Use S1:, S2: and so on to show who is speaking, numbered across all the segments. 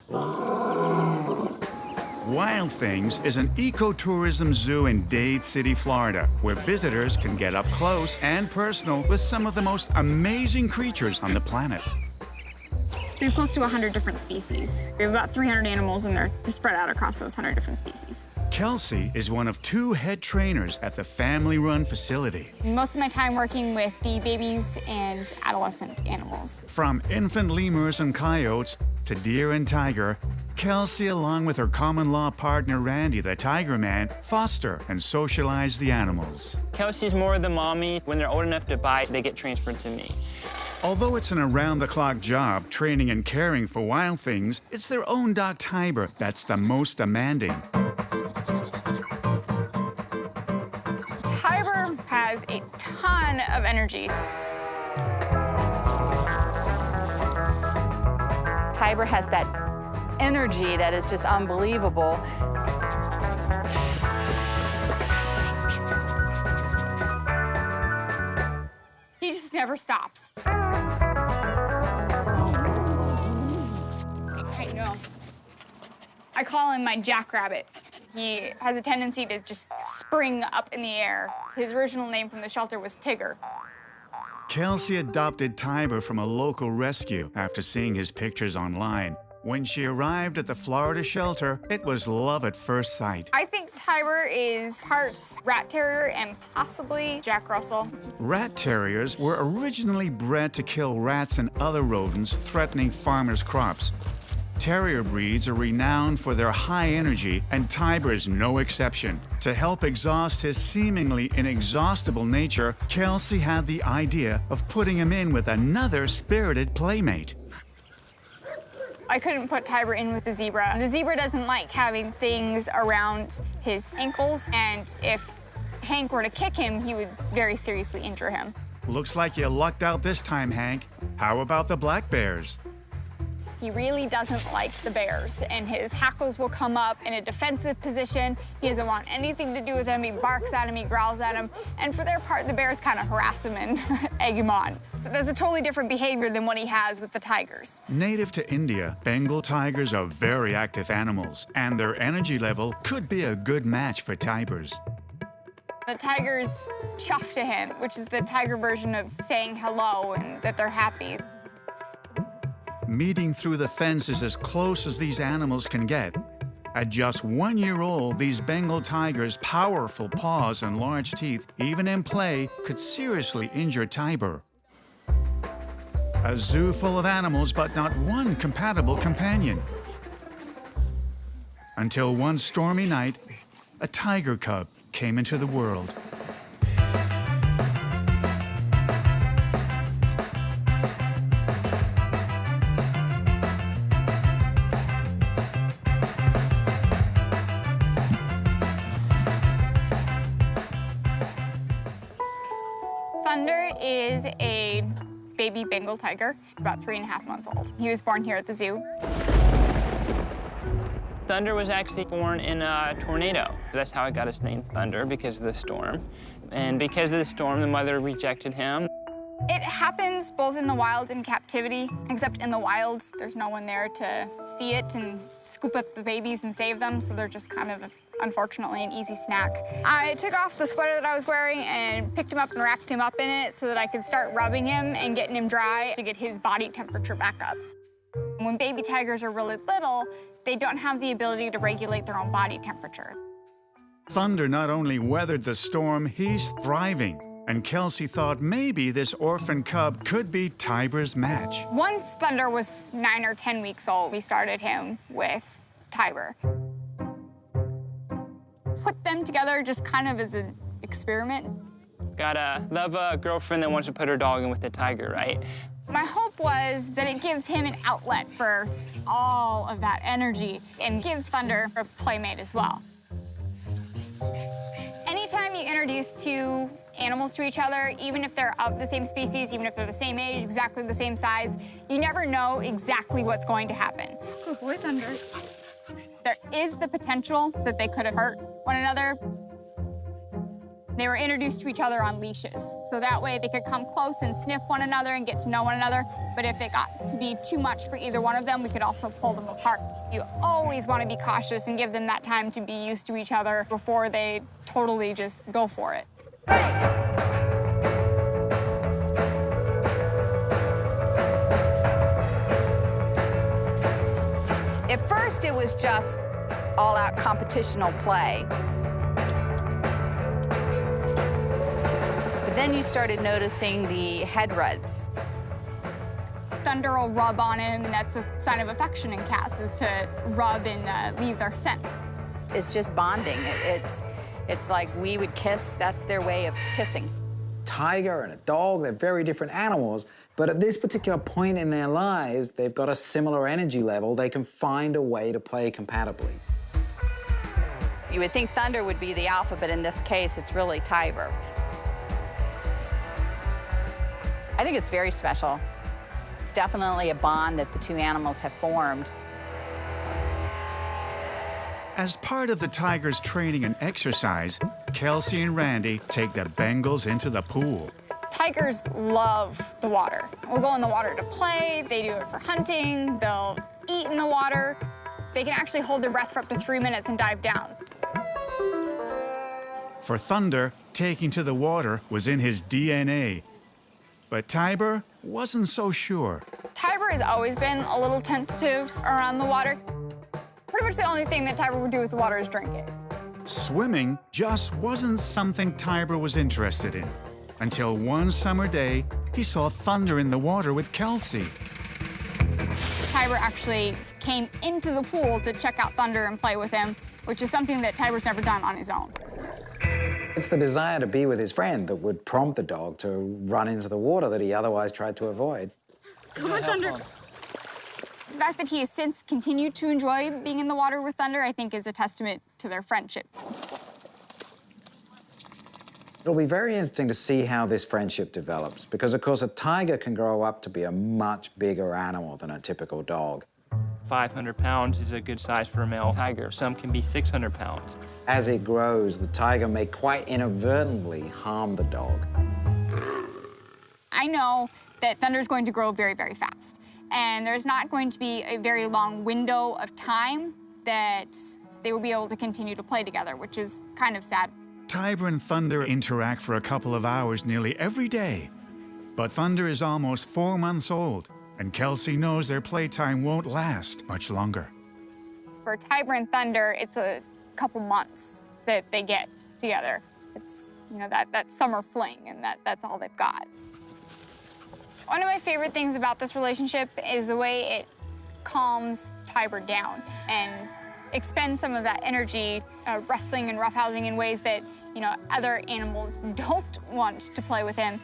S1: Wild Things is an ecotourism zoo in Dade City, Florida, where visitors can get up close and personal with some of the most amazing creatures on the planet.
S2: We have close to 100 different species. We have about 300 animals, and they're spread out across those 100 different species.
S1: Kelsey is one of 2 head trainers at the family-run facility.
S2: Most of my time working with the babies and adolescent animals.
S1: From infant lemurs and coyotes to deer and tiger, Kelsey, along with her common-law partner Randy, the Tiger Man, foster and socialize the animals.
S3: Kelsey's more the mommy. When they're old enough to bite, they get transferred to me.
S1: Although it's an around-the-clock job, training and caring for Wild Things, it's their own dog Tiber that's the most demanding.
S2: Tiber has a ton of energy.
S4: Tiber has that energy that is just unbelievable.
S2: He just never stops. I know. I call him my jackrabbit. He has a tendency to just spring up in the air. His original name from the shelter was Tigger.
S1: Kelsey adopted Tiber from a local rescue after seeing his pictures online. When she arrived at the Florida shelter, it was love at first sight.
S2: I think Tiber is parts rat terrier and possibly Jack Russell.
S1: Rat terriers were originally bred to kill rats and other rodents threatening farmers' crops. Terrier breeds are renowned for their high energy, and Tiber is no exception. To help exhaust his seemingly inexhaustible nature, Kelsey had the idea of putting him in with another spirited playmate.
S2: I couldn't put Tiber in with the zebra. The zebra doesn't like having things around his ankles, and if Hank were to kick him, he would very seriously injure him.
S1: Looks like you lucked out this time, Hank. How about the black bears?
S2: He really doesn't like the bears, and his hackles will come up in a defensive position. He doesn't want anything to do with them. He barks at him, he growls at him, and for their part, the bears kind of harass him and egg him on. But that's a totally different behavior than what he has with the tigers.
S1: Native to India, Bengal tigers are very active animals, and their energy level could be a good match for Tibers.
S2: The tigers chuff to him, which is the tiger version of saying hello and that they're happy.
S1: Meeting through the fence is as close as these animals can get. At just 1 year old, these Bengal tigers' powerful paws and large teeth, even in play, could seriously injure Tiber. A zoo full of animals, but not one compatible companion. Until one stormy night, a tiger cub came into the world.
S2: Thunder is a baby Bengal tiger, about 3.5 months old. He was born here at the zoo.
S3: Thunder was actually born in a tornado. That's how I got his name, Thunder, because of the storm. And because of the storm, the mother rejected him.
S2: It happens both in the wild and captivity, except in the wild, there's no one there to see it and scoop up the babies and save them, so they're just kind of, unfortunately, an easy snack. I took off the sweater that I was wearing and picked him up and wrapped him up in it so that I could start rubbing him and getting him dry to get his body temperature back up. When baby tigers are really little, they don't have the ability to regulate their own body temperature.
S1: Thunder not only weathered the storm, he's thriving. And Kelsey thought maybe this orphan cub could be Tiber's match.
S2: Once Thunder was 9 or 10 weeks old, we started him with Tiber. Put them together just kind of as an experiment.
S3: Gotta love a girlfriend that wants to put her dog in with the tiger, right?
S2: My hope was that it gives him an outlet for all of that energy and gives Thunder a playmate as well. Anytime you introduce two animals to each other, even if they're of the same species, even if they're the same age, exactly the same size, you never know exactly what's going to happen. Good boy, Thunder. There is the potential that they could have hurt one another. They were introduced to each other on leashes, so that way they could come close and sniff one another and get to know one another. But if it got to be too much for either one of them, we could also pull them apart. You always want to be cautious and give them that time to be used to each other before they totally just go for it.
S4: At first, it was just all-out competitional play. But then you started noticing the head rubs.
S2: Thunder will rub on him, and that's a sign of affection in cats, is to rub and leave their scent.
S4: It's just bonding. It's like we would kiss, that's their way of kissing.
S5: Tiger and a dog, they're very different animals, but at this particular point in their lives, they've got a similar energy level. They can find a way to play compatibly.
S4: You would think Thunder would be the alpha, but in this case, it's really Tiber. I think it's very special. It's definitely a bond that the two animals have formed.
S1: As part of the Tigers' training and exercise, Kelsey and Randy take the Bengals into the pool.
S2: Tigers love the water. We'll go in the water to play, they do it for hunting, they'll eat in the water. They can actually hold their breath for up to 3 minutes and dive down.
S1: For Thunder, taking to the water was in his DNA. But Tiber wasn't so sure.
S2: Tiber has always been a little tentative around the water. Pretty much the only thing that Tiber would do with the water is drink it.
S1: Swimming just wasn't something Tiber was interested in. Until one summer day, he saw Thunder in the water with Kelsey.
S2: Tiber actually came into the pool to check out Thunder and play with him, which is something that Tiber's never done on his own.
S5: It's the desire to be with his friend that would prompt the dog to run into the water that he otherwise tried to avoid.
S2: Come on, Thunder. The fact that he has since continued to enjoy being in the water with Thunder, I think, is a testament to their friendship.
S5: It'll be very interesting to see how this friendship develops because, of course, a tiger can grow up to be a much bigger animal than a typical dog.
S3: 500 pounds is a good size for a male tiger. Some can be 600 pounds.
S5: As it grows, the tiger may quite inadvertently harm the dog.
S2: I know that Thunder's going to grow very, very fast. And there's not going to be a very long window of time that they will be able to continue to play together, which is kind of sad.
S1: Tiber and Thunder interact for a couple of hours nearly every day. But Thunder is almost 4 months old, and Kelsey knows their playtime won't last much longer.
S2: For Tiber and Thunder, it's a couple months that they get together. It's, you know, that summer fling, and that's all they've got. One of my favorite things about this relationship is the way it calms Tiber down and expend some of that energy wrestling and roughhousing in ways that, you know, other animals don't want to play with him.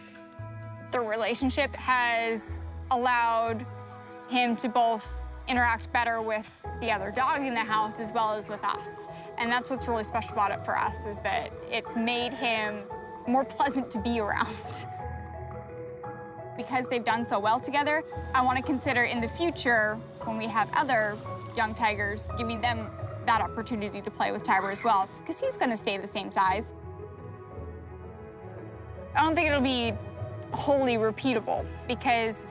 S2: The relationship has allowed him to both interact better with the other dog in the house as well as with us. And that's what's really special about it for us, is that it's made him more pleasant to be around. Because they've done so well together, I want to consider in the future, when we have other young tigers, giving them that opportunity to play with Tiber as well, because he's going to stay the same size. I don't think it'll be wholly repeatable, because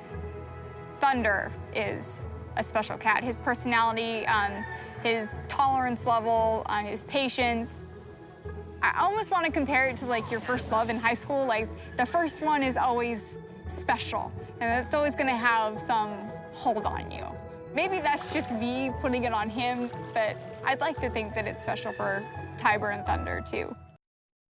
S2: Thunder is a special cat. His personality, his tolerance level, his patience. I almost want to compare it to like your first love in high school. Like the first one is always special, and it's always going to have some hold on you. Maybe that's just me putting it on him, but I'd like to think that it's special for Tiber and Thunder too.